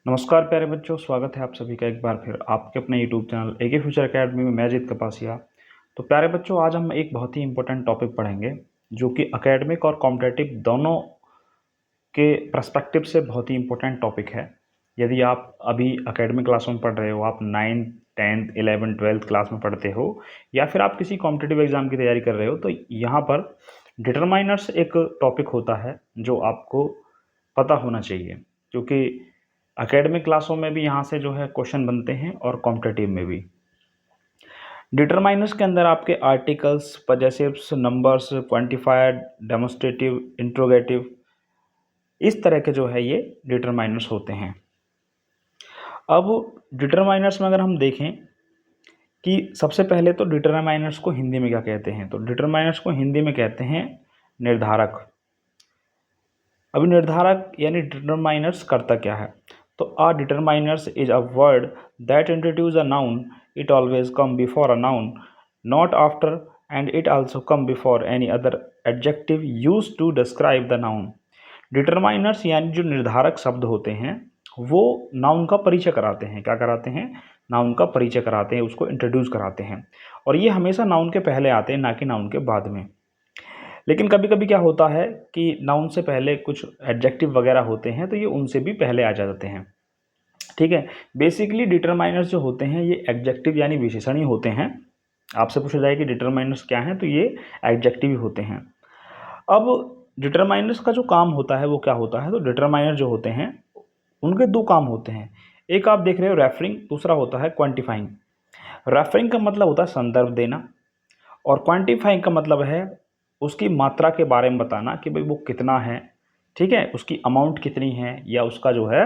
नमस्कार प्यारे बच्चों, स्वागत है आप सभी का एक बार फिर आपके अपने YouTube channel AK future academy में। मैं अजीत कपासिया। तो प्यारे बच्चों, आज हम एक बहुत ही इंपॉर्टेंट टॉपिक पढ़ेंगे जो कि एकेडमिक और कॉम्पिटिटिव दोनों के पर्सपेक्टिव से बहुत ही इंपॉर्टेंट टॉपिक है। यदि आप अभी एकेडमिक क्लास में पढ़ रहे हो, आप 9th 10th 11th 12th class में पढ़ते हो, या फिर आप किसी कॉम्पिटिटिव एग्जाम की तैयारी कर रहे हो, तो यहाँ पर डिटरमाइनर्स एक टॉपिक होता है जो आपको पता होना चाहिए, क्योंकि एकेडमिक क्लासों में भी यहाँ से जो है क्वेश्चन बनते हैं और कॉम्पिटिटिव में भी। डिटरमाइनर्स के अंदर आपके articles, possessives, numbers, quantifier, demonstrative, interrogative, इस तरह के जो है ये डिटरमाइनर्स होते हैं। अब डिटरमाइनर्स में अगर हम देखें कि सबसे पहले तो डिटरमाइनर्स को हिंदी में क्या कहते हैं, तो डिटरमाइनर्स को हिंदी में कहते हैं निर्धारक। अभी निर्धारक यानी डिटरमाइनर्स करता क्या है, तो a determiners is a word that introduce a noun, it always come before a noun, not after, and it also come before any other adjective use to describe the noun. Determiners यानी जो निर्धारक शब्द होते हैं वो noun का परिचय कराते हैं। क्या कराते हैं? नाउन का परिचय कराते हैं, उसको इंट्रोड्यूस कराते हैं। और ये हमेशा नाउन के पहले आते हैं, ना कि नाउन के बाद में। लेकिन कभी कभी क्या होता है कि नाउन से पहले कुछ एडजेक्टिव वगैरह होते हैं, तो ये उनसे भी पहले आ जाते हैं। ठीक है। बेसिकली डिटरमाइनर्स जो होते हैं ये एडजेक्टिव यानी विशेषण ही होते हैं। आपसे पूछा जाए कि डिटरमाइनर्स क्या हैं, तो ये एडजेक्टिव ही होते हैं। अब डिटरमाइनर्स का जो काम होता है वो क्या होता है, तो डिटरमाइनर जो होते हैं उनके दो काम होते हैं। एक आप देख रहे हो रेफरिंग, दूसरा होता है क्वांटिफाइंग। रेफरिंग का मतलब होता है संदर्भ देना, और क्वांटिफाइंग का मतलब है उसकी मात्रा के बारे में बताना कि भाई वो कितना है। ठीक है, उसकी अमाउंट कितनी है, या उसका जो है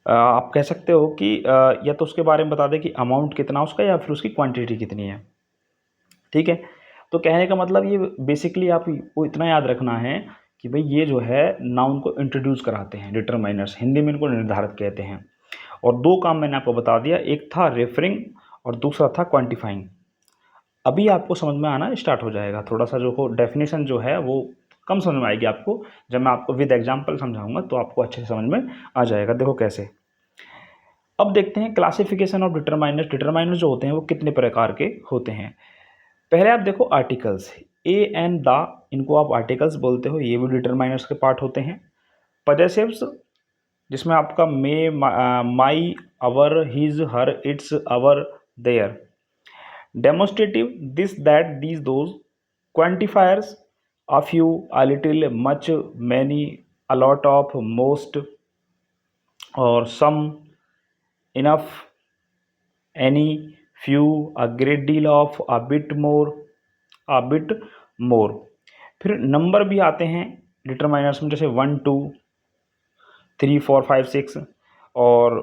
आप कह सकते हो कि या तो उसके बारे में बता दें कि अमाउंट कितना उसका, या फिर उसकी क्वांटिटी कितनी है। ठीक है। तो कहने का मतलब ये बेसिकली आपको इतना याद रखना है कि भाई ये जो है नाउन को इंट्रोड्यूस कराते हैं डिटरमाइनर्स, हिंदी में इनको निर्धारक कहते हैं। और दो काम मैंने आपको बता दिया, एक था रेफरिंग और दूसरा था क्वांटिफाइंग। अभी आपको समझ में आना स्टार्ट हो जाएगा। थोड़ा सा जो हो डेफिनेशन जो है वो कम समझ में आएगी आपको, जब मैं आपको विद एग्जांपल समझाऊंगा तो आपको अच्छे से समझ में आ जाएगा। देखो कैसे। अब देखते हैं क्लासिफिकेशन ऑफ डिटरमाइनर्स। डिटरमाइनर्स जो होते हैं वो कितने प्रकार के होते हैं। पहले आप देखो आर्टिकल्स, ए एंड द, इनको आप आर्टिकल्स बोलते हो, ये भी डिटरमाइनर्स के पार्ट होते हैं। पजेसिव्स, जिसमें आपका me, my, our, his, her, its, our, their. Demonstrative, this, that, these, those. Quantifiers, a few, a little, much, many, a lot of, most, और some, enough, any, few, a great deal of, a bit more, a bit more। फिर number भी आते हैं determiners में, जैसे 1 2 3 4 5 6, और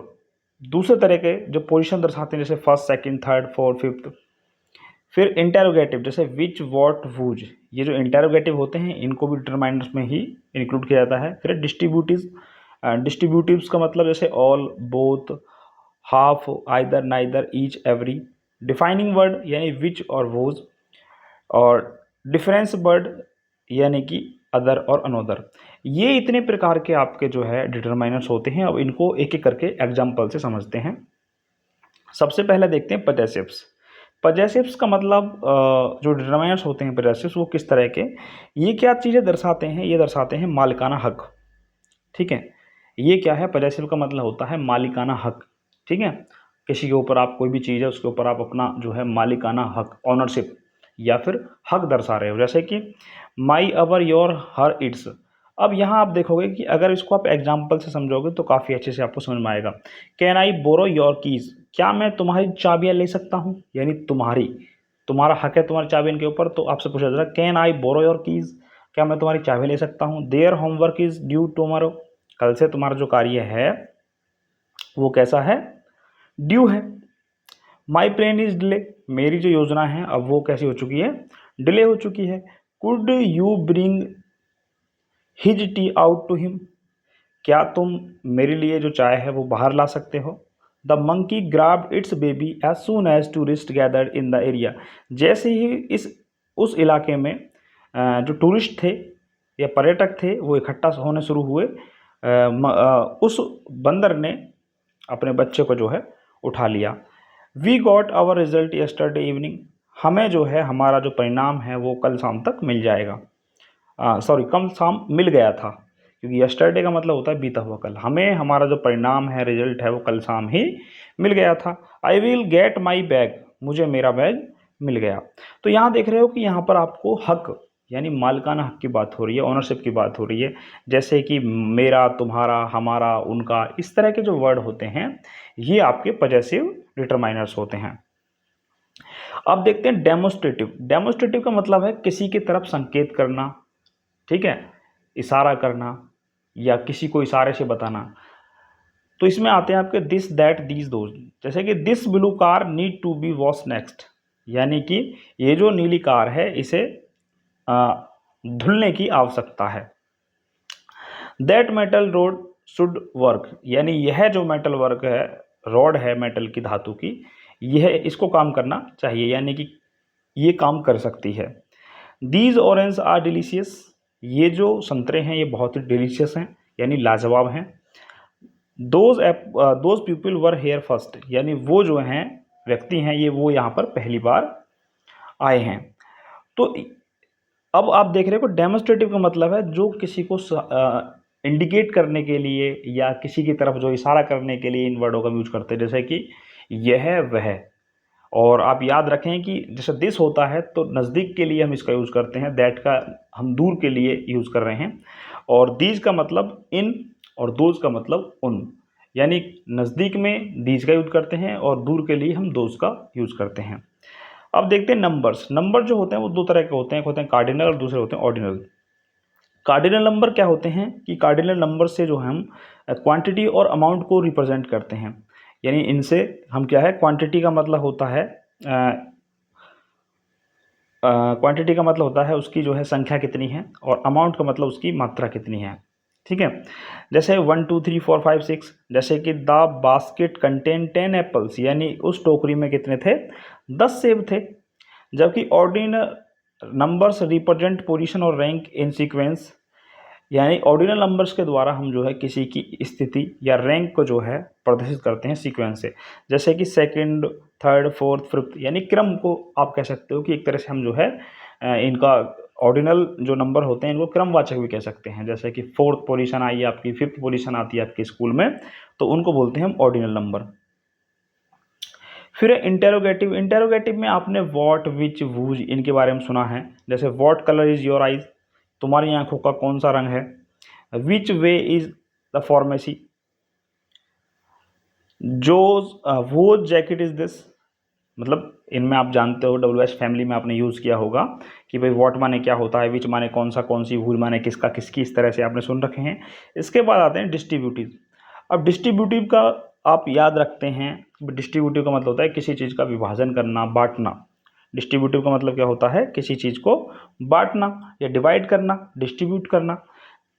दूसरे तरह के जो पोजीशन दर्शाते हैं, जैसे first, second, third, fourth, fifth. फिर इंटेरोगेटिव, जैसे विच, वॉट, वुज, ये जो इंटेरोगेटिव होते हैं इनको भी डिटरमाइनर्स में ही इंक्लूड किया जाता है। फिर डिस्ट्रीब्यूटिव, डिस्ट्रीब्यूटिव्स का मतलब जैसे all, both, half, either, neither, each, every. Defining word यानी विच और वोज, और डिफरेंस वर्ड यानी कि अदर और अनोदर। ये इतने प्रकार के आपके जो है डिटरमाइनर्स होते हैं। अब इनको एक एक करके एग्जाम्पल से समझते हैं। सबसे पहले देखते हैं पजेसिव्स। पजेसिव्स का मतलब जो डिटरमाइनर्स होते हैं पजेसिव्स, वो किस तरह के, ये क्या चीज़ें दर्शाते हैं, ये दर्शाते हैं मालिकाना हक। ठीक है। ये क्या है, पजेसिव का मतलब होता है मालिकाना हक। ठीक है। किसी के ऊपर आप कोई भी चीज़ है उसके ऊपर आप अपना जो है मालिकाना हक, ऑनरशिप या फिर हक दर्शा रहे हो, जैसे कि माई, अवर, योर, हर, इट्स। अब यहाँ आप देखोगे कि अगर इसको आप एग्जाम्पल से समझोगे तो काफ़ी अच्छे से आपको समझ में आएगा। Can I borrow your keys, क्या मैं तुम्हारी चाबियाँ ले सकता हूँ, यानी तुम्हारी, तुम्हारा हक है तुम्हारी चाबियों के ऊपर। तो आपसे पूछा जा रहा है can I borrow your keys, क्या मैं तुम्हारी चाबी ले सकता हूँ। There homework is due tomorrow, कल से तुम्हारा जो कार्य है वो कैसा है, ड्यू है। माई प्लान इज डिले, मेरी जो योजना है अब वो कैसी हो चुकी है, डिले हो चुकी है। Could you bring his tea out to him, क्या तुम मेरे लिए जो चाय है वो बाहर ला सकते हो। The monkey grabbed its baby as soon as tourist gathered in the area, जैसे ही इस उस इलाके में जो टूरिस्ट थे या पर्यटक थे वो इकट्ठा होने शुरू हुए, उस बंदर ने अपने बच्चे को जो है उठा लिया। We got our result yesterday evening, हमें जो है हमारा जो परिणाम है वो कल शाम तक मिल जाएगा। सॉरी, कल शाम मिल गया था, क्योंकि यस्टरडे का मतलब होता है बीता हुआ कल। हमें हमारा जो परिणाम है, रिजल्ट है, वो कल शाम ही मिल गया था। I will get my bag, मुझे मेरा बैग मिल गया। तो यहाँ देख रहे हो कि यहाँ पर आपको हक यानी मालिकाना हक की बात हो रही है, ओनरशिप की बात हो रही है। जैसे कि मेरा, तुम्हारा, हमारा, उनका, इस तरह के जो वर्ड होते हैं ये आपके पजेसिव डिटरमाइनर्स होते हैं। अब देखते हैं डेमोस्ट्रेटिव। डेमोस्ट्रेटिव का मतलब है किसी की तरफ संकेत करना, ठीक है, इशारा करना या किसी को इशारे से बताना। तो इसमें आते हैं आपके दिस, दैट, दीज, दोज। जैसे कि this blue car need to be wash next, यानी कि ये जो नीली कार है इसे धुलने की आवश्यकता है। That metal road should work, यानी यह जो मेटल वर्क है, रॉड है मेटल की, धातु की, यह इसको काम करना चाहिए, यानी कि ये काम कर सकती है। दीज ऑरेंज आर डिलीशियस, ये जो संतरे हैं ये बहुत ही डिलीशियस हैं, यानी लाजवाब हैं। Those people were hair first, यानी वो जो हैं व्यक्ति हैं ये वो यहाँ पर पहली बार आए हैं। तो अब आप देख रहे हो डेमोस्ट्रेटिव का मतलब है जो किसी को इंडिकेट करने के लिए या किसी की तरफ जो इशारा करने के लिए इन वर्डों का यूज करते हैं, जैसे कि यह, वह। और आप याद रखें कि जैसे दिस होता है तो नज़दीक के लिए हम इसका यूज़ करते हैं, दैट का हम दूर के लिए यूज़ कर रहे हैं, और दीज का मतलब इन और दोज का मतलब उन, यानी नज़दीक में दीज का यूज़ करते हैं और दूर के लिए हम दोज का यूज़ करते हैं। अब देखते हैं नंबर्स। नंबर जो होते हैं वो दो तरह के होते हैं, एक होते हैं कार्डिनल और दूसरे होते हैं ऑर्डिनल। कार्डिनल नंबर क्या होते हैं कि कार्डिनल नंबर से जो हम क्वांटिटी और अमाउंट को रिप्रेजेंट करते हैं, यानी इनसे हम क्या है, क्वांटिटी का मतलब होता है क्वांटिटी का मतलब होता है उसकी जो है संख्या कितनी है, और अमाउंट का मतलब उसकी मात्रा कितनी है, ठीक है। जैसे 1 2 3 4 5 6, जैसे कि द बास्केट कंटेन 10 एप्पल्स, यानी उस टोकरी में कितने थे, 10 सेब थे। जबकि ऑर्डिनल नंबर्स रिप्रेजेंट पोजीशन और रैंक इन सीक्वेंस, यानी ऑर्डिनल नंबर्स के द्वारा हम जो है किसी की स्थिति या रैंक को जो है प्रदर्शित करते हैं सीक्वेंस से। जैसे कि सेकंड, थर्ड, फोर्थ, फिफ्थ, यानी क्रम को आप कह सकते हो कि एक तरह से हम जो है इनका ऑर्डिनल जो नंबर होते हैं इनको क्रमवाचक भी कह सकते हैं। जैसे कि फोर्थ पोजीशन आई आपकी, फिफ्थ पोजीशन आती है आपके स्कूल में, तो उनको बोलते हैं हम ऑर्डिनल नंबर। फिर इंटेरोगेटिव। इंटेरोगेटिव में आपने वॉट, विच, वूज इनके बारे में सुना है। जैसे what colour is your eyes, तुम्हारी आंखों का कौन सा रंग है। विच वे इज़ द फार्मेसी, जो वो जैकेट इज़ दिस, मतलब इनमें आप जानते हो WH फैमिली में आपने यूज़ किया होगा कि भाई वॉट माने क्या होता है, विच माने कौन सा, कौन सी, वूज माने किसका, किसकी, इस तरह से आपने सुन रखे हैं। इसके बाद आते हैं डिस्ट्रीब्यूटिव। अब डिस्ट्रीब्यूटिव का आप याद रखते हैं, डिस्ट्रीब्यूटिव का मतलब होता है किसी चीज़ का विभाजन करना, बांटना। डिस्ट्रीब्यूटिव का मतलब क्या होता है, किसी चीज़ को बांटना या डिवाइड करना, डिस्ट्रीब्यूट करना।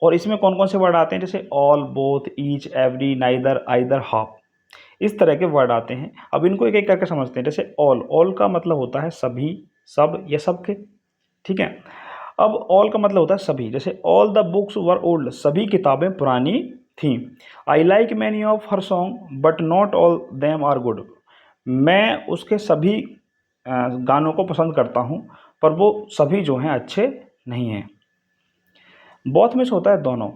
और इसमें कौन कौन से वर्ड आते हैं, जैसे all, both, each, every, neither, either, half, इस तरह के वर्ड आते हैं। अब इनको एक एक करके समझते हैं। जैसे ऑल, ऑल का मतलब होता है सभी, सब या सबके, ठीक है। अब ऑल का मतलब होता है सभी, जैसे all the books were old, सभी किताबें पुरानी थी। I like many of her song but not all them are good, मैं उसके सभी गानों को पसंद करता हूँ पर वो सभी जो हैं अच्छे नहीं हैं। बोथ में से होता है दोनों।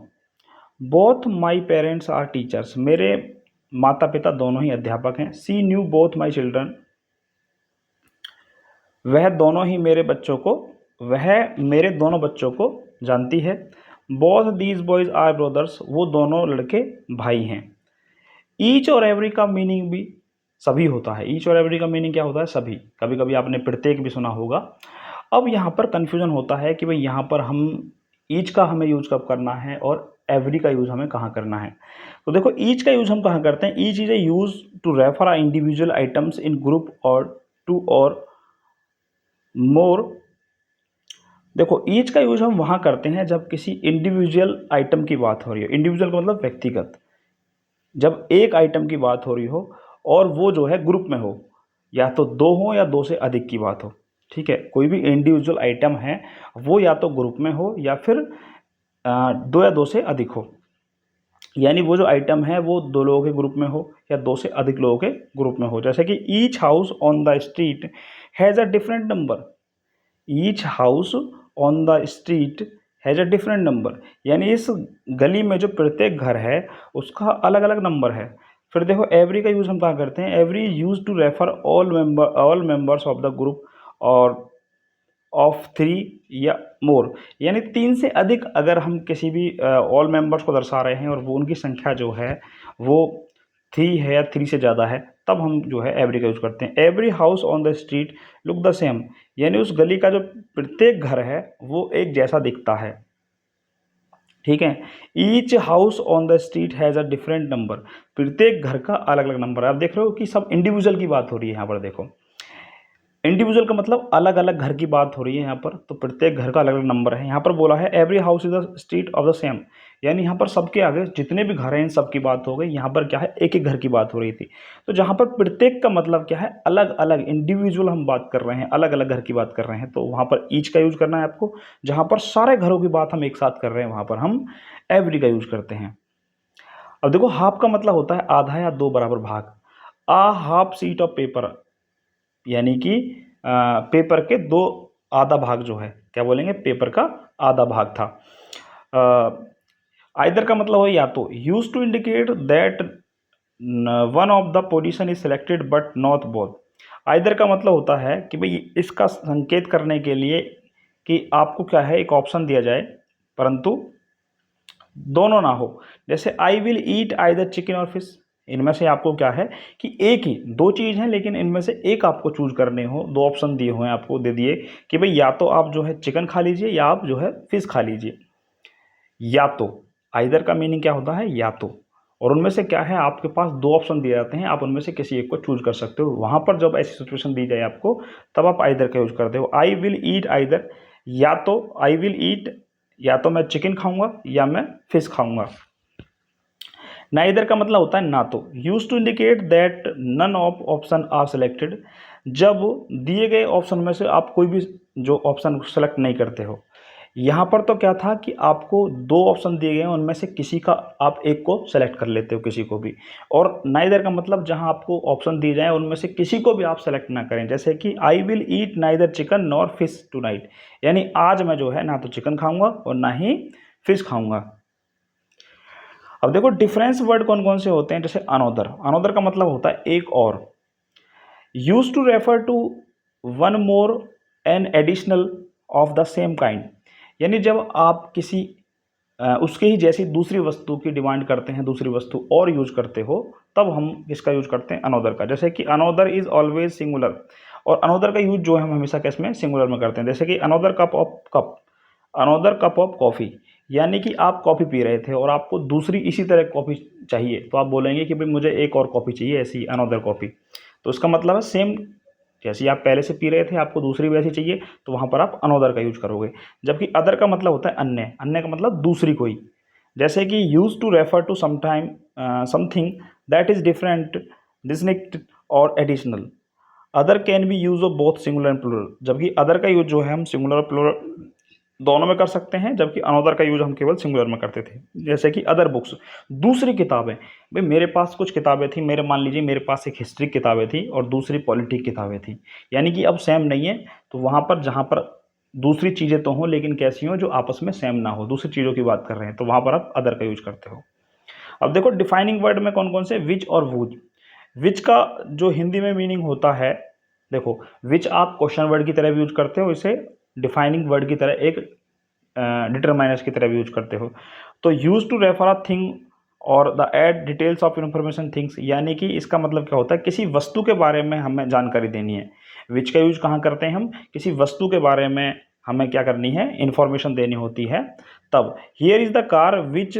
Both my parents are teachers, मेरे माता पिता दोनों ही अध्यापक हैं। She knew both my children, वह दोनों ही मेरे बच्चों को, वह मेरे दोनों बच्चों को जानती है। Both these boys are brothers, वो दोनों लड़के भाई हैं। ईच और एवरी का मीनिंग भी सभी होता है। ईच और एवरी का मीनिंग क्या होता है, सभी। कभी कभी आपने प्रत्येक भी सुना होगा। अब यहाँ पर कन्फ्यूजन होता है कि भाई यहाँ पर हम ईच का हमें यूज कब करना है और एवरी का यूज़ हमें कहाँ करना है। तो देखो ईच का यूज़ हम कहाँ करते हैं, each is a use to refer a individual items in group or two or more. देखो ईच का यूज हम वहाँ करते हैं जब किसी इंडिविजुअल आइटम की बात हो रही हो। इंडिविजुअल का मतलब व्यक्तिगत, जब एक आइटम की बात हो रही हो और वो जो है ग्रुप में हो, या तो दो हो या दो से अधिक की बात हो, ठीक है। कोई भी इंडिविजुअल आइटम है वो या तो ग्रुप में हो या फिर दो या दो से अधिक हो। यानी वो जो आइटम है वो दो लोगों के ग्रुप में हो या दो से अधिक लोगों के ग्रुप में हो। जैसे कि each house on the street has a different number. Each house on the street has a different number, यानी इस गली में जो प्रत्येक घर है उसका अलग अलग नंबर है। फिर देखो एवरी का यूज़ हम कहाँ करते हैं, every use to refer all members of the group or of three या मोर, यानी तीन से अधिक अगर हम किसी भी ऑल मेंबर्स को दर्शा रहे हैं और वो उनकी संख्या जो है वो थ्री है या थ्री से ज़्यादा है, तब हम जो है एवरी का यूज़ करते हैं। Every house on the street look the same, यानी उस गली का जो प्रत्येक घर है वो एक जैसा दिखता है। ठीक है। Each house on the street has a different number, प्रत्येक घर का अलग अलग नंबर है। आप देख रहे हो कि सब इंडिविजुअल की बात हो रही है यहाँ पर। देखो इंडिविजुअल का मतलब अलग अलग घर की बात हो रही है यहाँ पर, तो प्रत्येक घर का अलग अलग नंबर है। यहाँ पर बोला है every house is the street of the same, यानी यहाँ पर सबके आगे जितने भी घर हैं इन सब की बात हो गई। यहाँ पर क्या है, एक एक घर की बात हो रही थी। तो जहाँ पर प्रत्येक का मतलब क्या है, अलग अलग इंडिविजुअल हम बात कर रहे हैं, अलग अलग घर की बात कर रहे हैं, तो वहाँ पर ईच का यूज करना है आपको। जहाँ पर सारे घरों की बात हम एक साथ कर रहे हैं वहाँ पर हम एवरी का यूज करते हैं। अब देखो हाफ का मतलब होता है आधा या दो बराबर भाग। आ हाफ शीट ऑफ पेपर, यानी कि पेपर के दो आधा भाग जो है, क्या बोलेंगे, पेपर का आधा भाग था। आइदर का मतलब है या तो, use to indicate that one of the position is selected but not both. Either का मतलब होता है कि भाई इसका संकेत करने के लिए कि आपको क्या है, एक ऑप्शन दिया जाए परंतु दोनों ना हो। जैसे आई विल ईट आइदर चिकन और फिश, इनमें से आपको क्या है कि एक ही दो चीज़ हैं लेकिन इनमें से एक आपको चूज करने हो। दो ऑप्शन दिए हुए हैं आपको, दे दिए कि भाई या तो आप जो है चिकन खा लीजिए या आप जो है फिश खा लीजिए। या तो आइदर का मीनिंग क्या होता है, या तो, और उनमें से क्या है, आपके पास दो ऑप्शन दिए जाते हैं, आप उनमें से किसी एक को चूज कर सकते हो। वहां पर जब ऐसी सिचुएशन दी जाए आपको, तब आप आइदर का यूज करते हो। आई विल ईट आइदर, या तो आई विल ईट, या तो मैं चिकन खाऊंगा या मैं फिश खाऊंगा। नाइदर का मतलब होता है ना तो, use to indicate that none of option are selected, जब दिए गए ऑप्शन में से आप कोई भी जो ऑप्शन सेलेक्ट नहीं करते हो। यहाँ पर तो क्या था कि आपको दो ऑप्शन दिए गए हैं, उनमें से किसी का आप एक को सेलेक्ट कर लेते हो, किसी को भी। और नाइदर का मतलब जहाँ आपको ऑप्शन दिए जाए उनमें से किसी को भी आप सेलेक्ट ना करें। जैसे कि I will eat neither chicken nor fish tonight, यानी आज मैं जो है ना तो चिकन खाऊंगा और ना ही फिश खाऊंगा। अब देखो डिफरेंस वर्ड कौन कौन से होते हैं। जैसे अनोदर, अनोदर का मतलब होता है एक और। Use to refer to one more an additional of the same kind, यानी जब आप किसी उसके ही जैसी दूसरी वस्तु की डिमांड करते हैं, दूसरी वस्तु और यूज करते हो, तब हम इसका यूज करते हैं अनोदर का। जैसे कि अनोदर इज ऑलवेज सिंगुलर, और अनोदर का यूज जो है हम हमेशा किस में, सिंगुलर में करते हैं। जैसे कि another cup of cup, another cup of coffee, यानी कि आप कॉफ़ी पी रहे थे और आपको दूसरी इसी तरह कॉफ़ी चाहिए, तो आप बोलेंगे कि भाई मुझे एक और कॉफ़ी चाहिए ऐसी अनोदर कॉफ़ी। तो उसका मतलब है सेम, जैसी आप पहले से पी रहे थे आपको दूसरी वैसी चाहिए, तो वहाँ पर आप अनोदर का यूज करोगे। जबकि अदर का मतलब होता है अन्य, अन्य का मतलब दूसरी कोई। जैसे कि use to refer to sometime something that is different, distinct और additional. Other can be use of both singular and plural, जबकि अदर का यूज जो है हम सिंगुलर और प्लूरल दोनों में कर सकते हैं, जबकि अनोदर का यूज हम केवल सिंगुलर में करते थे। जैसे कि अदर बुक्स, दूसरी किताबें। भाई मेरे पास कुछ किताबें थी, मेरे मान लीजिए मेरे पास एक हिस्ट्री किताबें थी और दूसरी पॉलिटिक किताबें थी, यानी कि अब सेम नहीं है। तो वहाँ पर जहाँ पर दूसरी चीज़ें तो हों लेकिन कैसी हों, जो आपस में सेम ना हो, दूसरी चीज़ों की बात कर रहे हैं, तो वहाँ पर आप अदर का यूज करते हो। अब देखो डिफाइनिंग वर्ड में कौन कौन से, विच और वूज। विच का जो हिंदी में मीनिंग होता है, देखो विच आप क्वेश्चन वर्ड की तरह भी यूज करते हो, इसे डिफाइनिंग वर्ड की तरह एक डिटरमाइनर्स की तरह भी यूज करते हो। तो use to refer a thing और the add details of information things, यानी कि इसका मतलब क्या होता है, किसी वस्तु के बारे में हमें जानकारी देनी है। विच का यूज कहाँ करते हैं हम, किसी वस्तु के बारे में हमें क्या करनी है, इंफॉर्मेशन देनी होती है तब। Here is the car which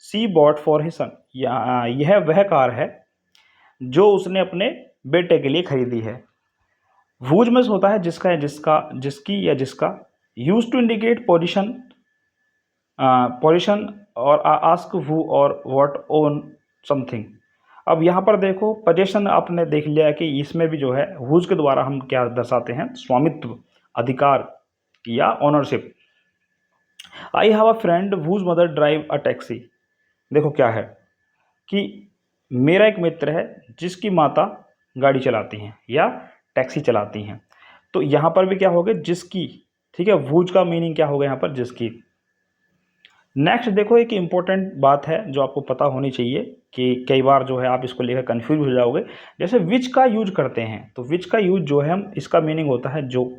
she bought for his son, यह वह कार है जो उसने अपने बेटे के लिए खरीदी है। वूज में होता है जिसका या जिसका, जिसकी या जिसका। Use to indicate position, position or ask who or what own something. अब यहाँ पर देखो पोजेशन आपने देख लिया कि इसमें भी जो है हुज के द्वारा हम क्या दर्शाते हैं, स्वामित्व, अधिकार या ownership. I have a friend whose mother drive a taxi, देखो क्या है, कि मेरा एक मित्र है जिसकी माता गाड़ी चलाती हैं या टैक्सी चलाती हैं, तो यहाँ पर भी क्या हो गया, जिसकी। ठीक है, वूज का मीनिंग क्या होगा यहाँ पर, जिसकी। नेक्स्ट देखो, एक इम्पोर्टेंट बात है जो आपको पता होनी चाहिए कि कई बार जो है आप इसको लेकर कंफ्यूज हो जाओगे। जैसे विच का यूज करते हैं, तो विच का यूज जो है हम, इसका मीनिंग होता है जो,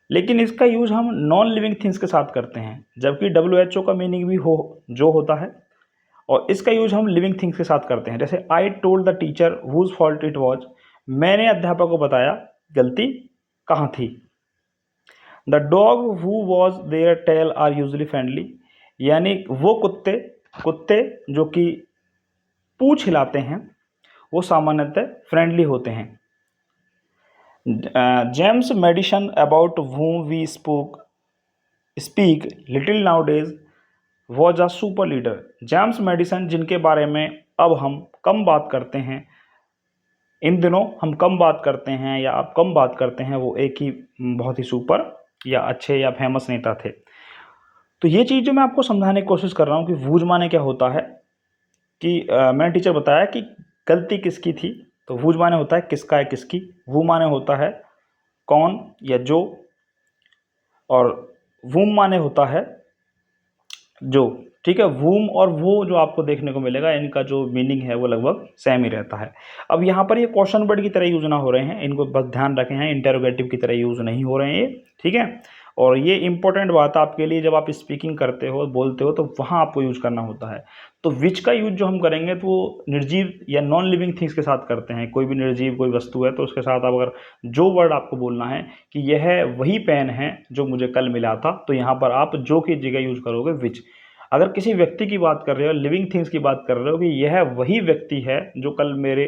लेकिन इसका यूज हम नॉन लिविंग थिंग्स के साथ करते हैं, जबकि WHO का मीनिंग भी हो जो होता है, और इसका यूज हम लिविंग थिंग्स के साथ करते हैं। जैसे I told the teacher whose fault it was, मैंने अध्यापक को बताया गलती कहाँ थी। The dog who was there tell are usually friendly, यानी वो कुत्ते कुत्ते जो कि पूंछ हिलाते हैं वो सामान्यतः फ्रेंडली होते हैं। James Madison about whom we speak little nowadays was a super leader. James Madison जिनके बारे में अब हम कम बात करते हैं, इन दिनों हम कम बात करते हैं या आप कम बात करते हैं, वो एक ही बहुत ही सुपर या अच्छे या फेमस नेता थे। तो ये चीज़ जो मैं आपको समझाने की कोशिश कर रहा हूँ कि वूज माने क्या होता है, कि मैंने टीचर बताया कि गलती किसकी थी, तो वूज माने होता है किसका है किसकी, वू माने होता है कौन या जो, और वूम माने होता है जो। ठीक है, वूम और वो जो आपको देखने को मिलेगा, इनका जो मीनिंग है वो लगभग सेम ही रहता है। अब यहाँ पर ये क्वेश्चन वर्ड की तरह यूज़ ना हो रहे हैं, इनको बस ध्यान रखें हैं, इंटेरोगेटिव की तरह यूज़ नहीं हो रहे हैं ये। ठीक है, और ये इंपॉर्टेंट बात आपके लिए, जब आप स्पीकिंग करते हो बोलते हो तो वहाँ आपको यूज करना होता है। तो विच का यूज जो हम करेंगे तो वो निर्जीव या नॉन लिविंग थिंग्स के साथ करते हैं। कोई भी निर्जीव कोई वस्तु है तो उसके साथ आप अगर जो वर्ड आपको बोलना है कि यह वही पेन है जो मुझे कल मिला था, तो यहाँ पर आप जो की जगह यूज करोगे विच। अगर किसी व्यक्ति की बात कर रहे हो, लिविंग थिंग्स की बात कर रहे हो कि यह वही व्यक्ति है जो कल मेरे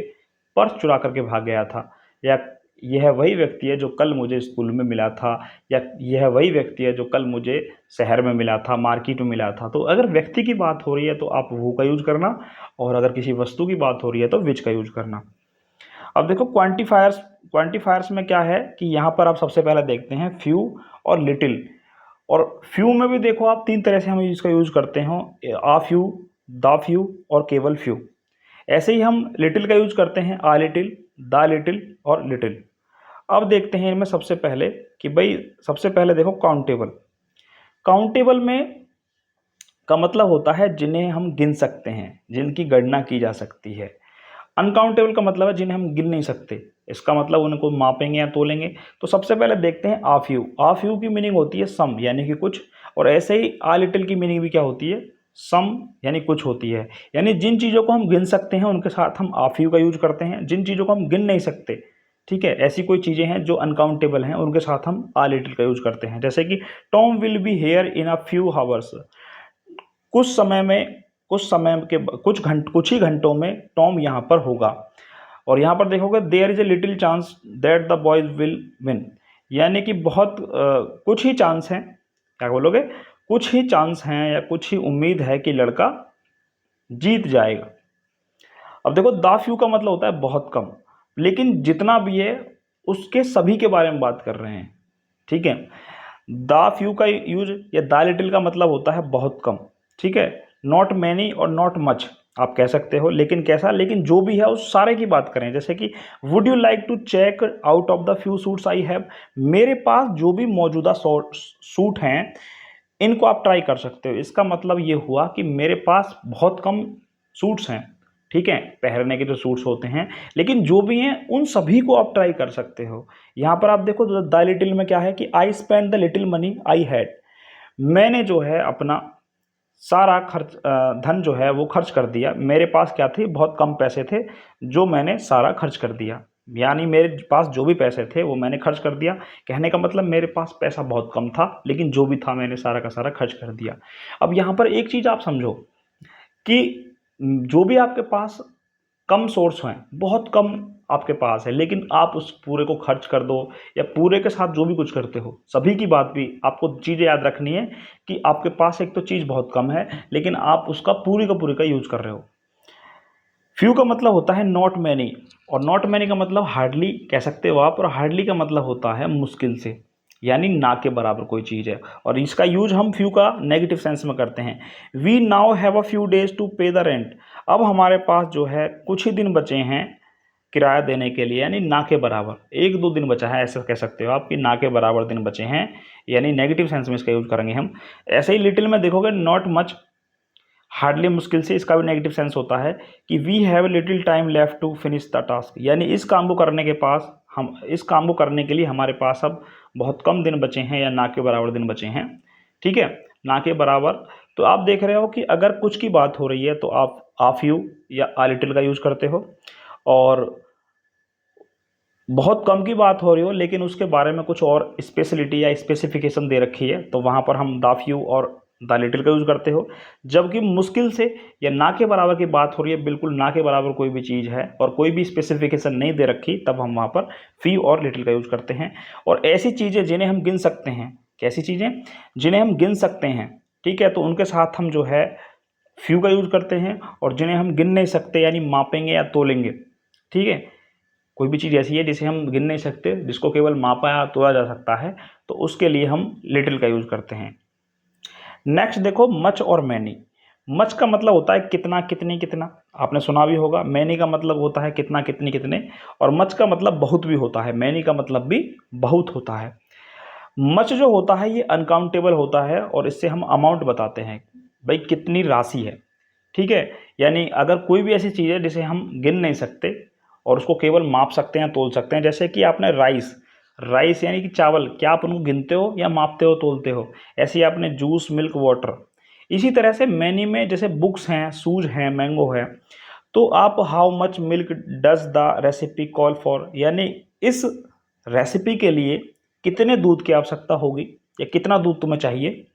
पर्स चुरा करके भाग गया था, या यह वही व्यक्ति है जो कल मुझे स्कूल में मिला था, या यह वही व्यक्ति है जो कल मुझे शहर में मिला था, मार्केट में मिला था। तो अगर व्यक्ति की बात हो रही है तो आप वो का यूज करना, और अगर किसी वस्तु की बात हो रही है तो विच का यूज करना। अब देखो क्वांटिफायर्स में क्या है कि यहाँ पर आप सबसे पहले देखते हैं फ्यू और लिटिल। और फ्यू में भी देखो आप तीन तरह से हम इसका यूज करते हैं, आ फ्यू, द फ्यू और केवल फ्यू। ऐसे ही हम लिटिल का यूज करते हैं, आ लिटिल, द लिटिल और लिटिल। अब देखते हैं इनमें सबसे पहले कि भाई सबसे पहले देखो काउंटेबल। काउंटेबल में का मतलब होता है जिन्हें हम गिन सकते हैं, जिनकी गणना की जा सकती है। अनकाउंटेबल का मतलब है जिन्हें हम गिन नहीं सकते, इसका मतलब उनको मापेंगे या तोलेंगे। तो सबसे पहले देखते हैं आ फ्यू। आ फ्यू की मीनिंग होती है सम, यानी कि कुछ, और ऐसे ही आ लिटिल की मीनिंग भी क्या होती है, सम यानी कुछ होती है। यानी जिन चीज़ों को हम गिन सकते हैं उनके साथ हम आ फ्यू का यूज करते हैं, जिन चीज़ों को हम गिन नहीं सकते, ठीक है, ऐसी कोई चीज़ें हैं जो अनकाउंटेबल हैं, उनके साथ हम आ लिटिल का यूज करते हैं। जैसे कि Tom will be here in a few hours, कुछ समय में, कुछ ही घंटों में टॉम यहाँ पर होगा। और यहाँ पर देखोगे there is a little chance that the boys will win, यानी कि बहुत कुछ ही चांस हैं, क्या बोलोगे, कुछ ही चांस हैं या कुछ ही उम्मीद है कि लड़का जीत जाएगा। अब देखो द फ्यू का मतलब होता है बहुत कम, लेकिन जितना भी है उसके सभी के बारे में बात कर रहे हैं। ठीक है, द फ्यू का यूज या द लिटिल का मतलब होता है बहुत कम। ठीक है, नॉट मैनी और नॉट मच आप कह सकते हो, लेकिन कैसा, लेकिन जो भी है उस सारे की बात करें। जैसे कि would you like to check out of the few suits I have, मेरे पास जो भी मौजूदा सूट हैं इनको आप ट्राई कर सकते हो। इसका मतलब ये हुआ कि मेरे पास बहुत कम सूट्स हैं, ठीक है, पहनने के जो सूट्स होते हैं, लेकिन जो भी हैं उन सभी को आप ट्राई कर सकते हो। यहाँ पर आप देखो द लिटिल में क्या है कि I spend the little money I had, मैंने जो है अपना सारा धन जो है वो खर्च कर दिया, मेरे पास क्या थी, बहुत कम पैसे थे जो मैंने सारा खर्च कर दिया, यानी मेरे पास जो भी पैसे थे वो मैंने खर्च कर दिया। कहने का मतलब मेरे पास पैसा बहुत कम था, लेकिन जो भी था मैंने सारा का सारा खर्च कर दिया। अब यहाँ पर एक चीज़ आप समझो कि जो भी आपके पास कम सोर्स हैं, बहुत कम आपके पास है, लेकिन आप उस पूरे को खर्च कर दो या पूरे के साथ जो भी कुछ करते हो, सभी की बात भी आपको चीज़ें याद रखनी है कि आपके पास एक तो चीज़ बहुत कम है लेकिन आप उसका पूरी का यूज़ कर रहे हो। फ्यू का मतलब होता है नॉट मैनी, और नॉट मैनी का मतलब हार्डली कह सकते हो आप, और हार्डली का मतलब होता है मुश्किल से, यानी ना के बराबर कोई चीज़ है। और इसका यूज हम फ्यू का नेगेटिव सेंस में करते हैं। We now have a few days to pay the rent, अब हमारे पास जो है कुछ ही दिन बचे हैं किराया देने के लिए, यानी ना के बराबर 1-2 दिन बचा है, ऐसा कह सकते हो आप कि ना के बराबर दिन बचे हैं, यानी नेगेटिव सेंस में इसका यूज करेंगे हम। ऐसे ही लिटिल में देखोगे नॉट मच, हार्डली, मुश्किल से, इसका भी नेगेटिव सेंस होता है कि we have little time left to finish the task, यानी इस काम को करने के पास हम इस काम को करने के लिए हमारे पास अब बहुत कम दिन बचे हैं, या ना के बराबर दिन बचे हैं। ठीक है, ना के बराबर। तो आप देख रहे हो कि अगर कुछ की बात हो रही है तो आप आ फ्यू या आ लिटिल का यूज करते हो, और बहुत कम की बात हो रही हो लेकिन उसके बारे में कुछ और स्पेशलिटी या स्पेसिफिकेशन दे रखी है तो वहाँ पर हम द फ्यू और द लिटिल का यूज़ करते हो। जबकि मुश्किल से या ना के बराबर की बात हो रही है, बिल्कुल ना के बराबर कोई भी चीज़ है और कोई भी स्पेसिफिकेशन नहीं दे रखी, तब हम वहाँ पर फ्यू और लिटिल का यूज़ करते हैं। और ऐसी चीज़ें जिन्हें हम गिन सकते हैं, कैसी चीज़ें जिन्हें हम गिन सकते हैं, ठीक है, तो उनके साथ हम जो है फ्यू का यूज़ करते हैं, और जिन्हें हम गिन नहीं सकते यानी मापेंगे या तोलेंगे, ठीक है, कोई भी चीज़ ऐसी है जिसे हम गिन नहीं सकते, जिसको केवल मापा या तोला जा सकता है, तो उसके लिए हम लिटिल का यूज़ करते हैं। नेक्स्ट देखो मच और मैनी। मच का मतलब होता है कितना, कितनी, कितना, आपने सुना भी होगा। मैनी का मतलब होता है कितना, कितनी, कितने, और मच का मतलब बहुत भी होता है, मैनी का मतलब भी बहुत होता है। मच जो होता है ये अनकाउंटेबल होता है, और इससे हम अमाउंट बताते हैं, भाई कितनी राशि है, ठीक है। यानी अगर कोई भी ऐसी चीज़ है जिसे हम गिन नहीं सकते और उसको केवल माप सकते हैं, तोल सकते हैं, जैसे कि आपने राइस, राइस यानी कि चावल, क्या आप उनको गिनते हो या मापते हो, तोलते हो? ऐसे ही आपने जूस, मिल्क, वाटर। इसी तरह से मैनी में जैसे बुक्स हैं, शूज हैं, मैंगो है, तो आप how much milk does the recipe call for, यानी इस रेसिपी के लिए कितने दूध की आवश्यकता होगी या कितना दूध तुम्हें चाहिए।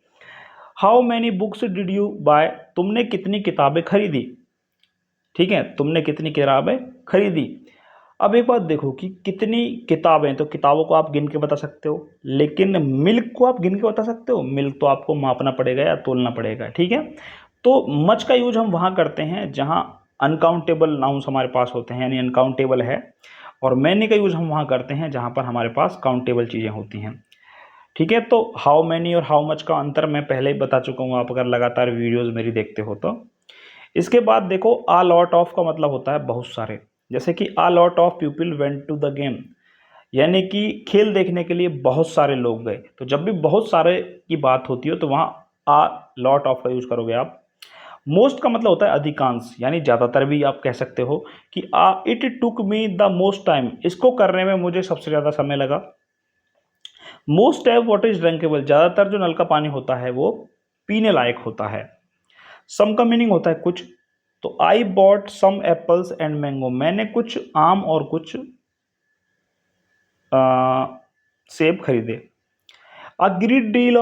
How many books did you buy, तुमने कितनी किताबें खरीदी, ठीक है, तुमने कितनी किताबें खरीदी। अब एक बात देखो कि कितनी किताबें, तो किताबों को आप गिन के बता सकते हो, लेकिन मिल्क को आप गिन के बता सकते हो? मिल्क तो आपको मापना पड़ेगा या तोलना पड़ेगा, ठीक है। तो मच का यूज हम वहाँ करते हैं जहाँ अनकाउंटेबल नाउन्स हमारे पास होते हैं, यानी अनकाउंटेबल है, और मैनी का यूज हम वहाँ करते हैं जहाँ पर हमारे पास काउंटेबल चीज़ें होती हैं, ठीक है। तो हाउ मैनी और हाउ मच का अंतर मैं पहले ही बता चुका हूँ, आप अगर लगातार वीडियोज़ मेरी देखते हो तो। इसके बाद देखो आ लॉट ऑफ का मतलब होता है बहुत सारे, जैसे कि a lot of people went to the game, यानी कि खेल देखने के लिए बहुत सारे लोग गए। तो जब भी बहुत सारे की बात होती है तो वहाँ आ लॉट ऑफ का यूज करोगे आप। मोस्ट का मतलब होता है अधिकांश, यानी ज़्यादातर भी आप कह सकते हो कि it took me the most time, इसको करने में मुझे सबसे ज़्यादा समय लगा। Most time what is drinkable, ज़्यादातर जो नल का पानी होता है वो पीने लायक होता है। सम का मीनिंग होता है कुछ, तो I bought some apples and mango, मैंने कुछ आम और कुछ सेब खरीदे। अ ग्रेट डील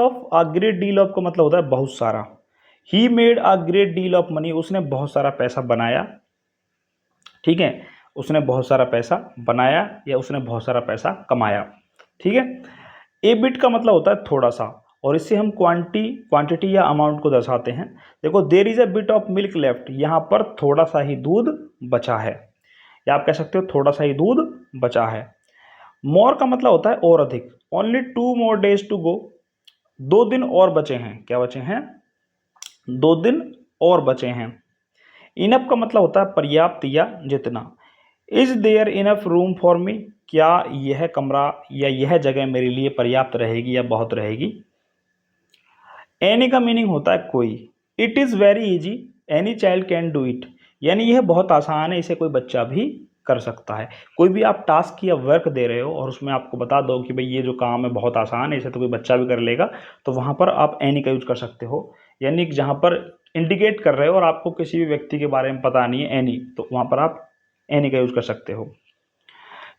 ऑफ का मतलब होता है बहुत सारा। He made a great deal of money, उसने बहुत सारा पैसा बनाया, ठीक है, उसने बहुत सारा पैसा बनाया या उसने बहुत सारा पैसा कमाया, ठीक है। ए बिट का मतलब होता है थोड़ा सा, और इससे हम क्वांटिटी या अमाउंट को दर्शाते हैं। देखो there is a bit of milk left, यहाँ पर थोड़ा सा ही दूध बचा है, या आप कह सकते हो थोड़ा सा ही दूध बचा है। मोर का मतलब होता है और अधिक। Only 2 more days to go, 2 दिन और बचे हैं, क्या बचे हैं? 2 दिन और बचे हैं। इनफ का मतलब होता है पर्याप्त या जितना। Is there enough room for me, क्या यह कमरा या यह जगह मेरे लिए पर्याप्त रहेगी या बहुत रहेगी। एनी का मीनिंग होता है कोई। It is very easy, any child can do it, यानी यह बहुत आसान है, इसे कोई बच्चा भी कर सकता है। कोई भी आप टास्क या वर्क दे रहे हो और उसमें आपको बता दो कि भाई ये जो काम है बहुत आसान है, इसे तो कोई बच्चा भी कर लेगा, तो वहाँ पर आप एनी का यूज कर सकते हो। यानी कि जहाँ पर इंडिकेट कर रहे हो और आपको किसी भी व्यक्ति के बारे में पता नहीं है एनी, तो वहाँ पर आप एनी का यूज कर सकते हो।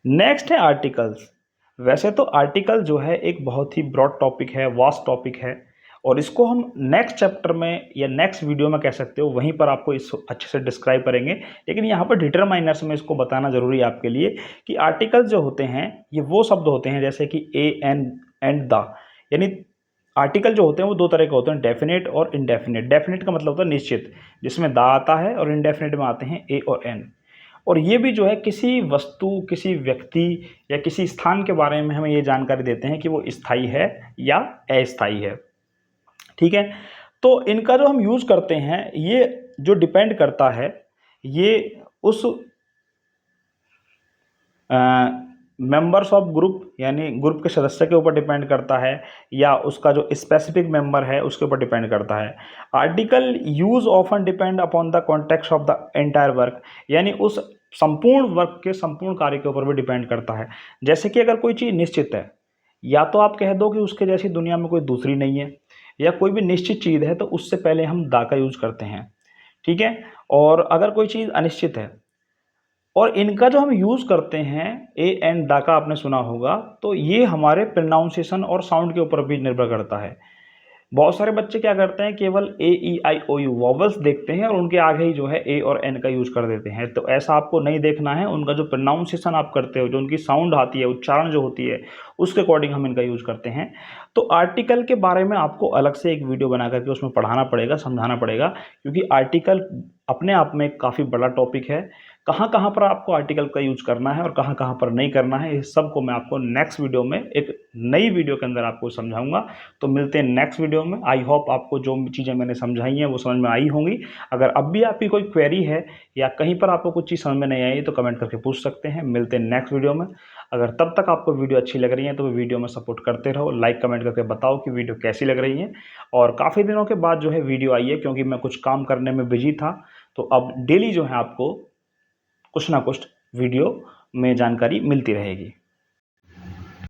नेक्स्ट है आर्टिकल्स। वैसे तो आर्टिकल जो है एक बहुत ही ब्रॉड टॉपिक है, वास्ट टॉपिक है, और इसको हम नेक्स्ट चैप्टर में या नेक्स्ट वीडियो में कह सकते हो, वहीं पर आपको इस अच्छे से डिस्क्राइब करेंगे। लेकिन यहाँ पर डिटरमाइनर्स में इसको बताना जरूरी है आपके लिए कि आर्टिकल्स जो होते हैं ये वो शब्द होते हैं जैसे कि ए एंड द, यानी आर्टिकल जो होते हैं वो 2 तरह के होते हैं, डेफिनेट और इनडेफिनेट। डेफिनेट का मतलब होता है निश्चित, जिसमें दा आता है, और इनडेफिनेट में आते हैं ए और एन। और ये भी जो है किसी वस्तु, किसी व्यक्ति या किसी स्थान के बारे में हमें ये जानकारी देते हैं कि वो स्थायी है या अस्थायी है, ठीक है। तो इनका जो हम यूज़ करते हैं ये जो डिपेंड करता है ये उस मेंबर्स ऑफ ग्रुप यानी ग्रुप के सदस्य के ऊपर डिपेंड करता है या उसका जो स्पेसिफिक मेंबर है उसके ऊपर डिपेंड करता है। Article use often depend upon the context of the entire work, यानी उस संपूर्ण वर्क के संपूर्ण कार्य के ऊपर भी डिपेंड करता है। जैसे कि अगर कोई चीज़ निश्चित है, या तो आप कह दो कि उसके जैसी दुनिया में कोई दूसरी नहीं है, या कोई भी निश्चित चीज़ है तो उससे पहले हम दा का यूज करते हैं, ठीक है। और अगर कोई चीज़ अनिश्चित है और इनका जो हम यूज़ करते हैं, ए एंड दा का आपने सुना होगा, तो ये हमारे प्रोनाउंसिएशन और साउंड के ऊपर भी निर्भर करता है। बहुत सारे बच्चे क्या करते हैं, केवल ए ई आई ओ यू वॉवल्स देखते हैं और उनके आगे ही जो है ए और एन का यूज़ कर देते हैं। तो ऐसा आपको नहीं देखना है। उनका जो प्रोनाउंसिएशन आप करते हो, जो उनकी साउंड आती है, उच्चारण जो होती है, उसके अकॉर्डिंग हम इनका यूज़ करते हैं। तो आर्टिकल के बारे में आपको अलग से एक वीडियो बना करके उसमें पढ़ाना पड़ेगा, समझाना पड़ेगा, क्योंकि आर्टिकल अपने आप में काफ़ी बड़ा टॉपिक है। कहाँ कहाँ पर आपको आर्टिकल का यूज़ करना है और कहाँ कहाँ पर नहीं करना है, इस सब को मैं आपको नेक्स्ट वीडियो में, एक नई वीडियो के अंदर आपको समझाऊंगा। तो मिलते हैं नेक्स्ट वीडियो में। आई होप आपको जो चीज़ें मैंने समझाई हैं वो समझ में आई होंगी। अगर अब भी आपकी कोई क्वेरी है या कहीं पर आपको कुछ चीज़ समझ में नहीं आई तो कमेंट करके पूछ सकते हैं। मिलते हैं नेक्स्ट वीडियो में। अगर तब तक आपको वीडियो अच्छी लग रही है तो वीडियो में सपोर्ट करते रहो, लाइक कमेंट करके बताओ कि वीडियो कैसी लग रही है। और काफ़ी दिनों के बाद जो है वीडियो आई है, क्योंकि मैं कुछ काम करने में बिजी था। तो अब डेली जो है आपको कुछ ना कुछ वीडियो में जानकारी मिलती रहेगी।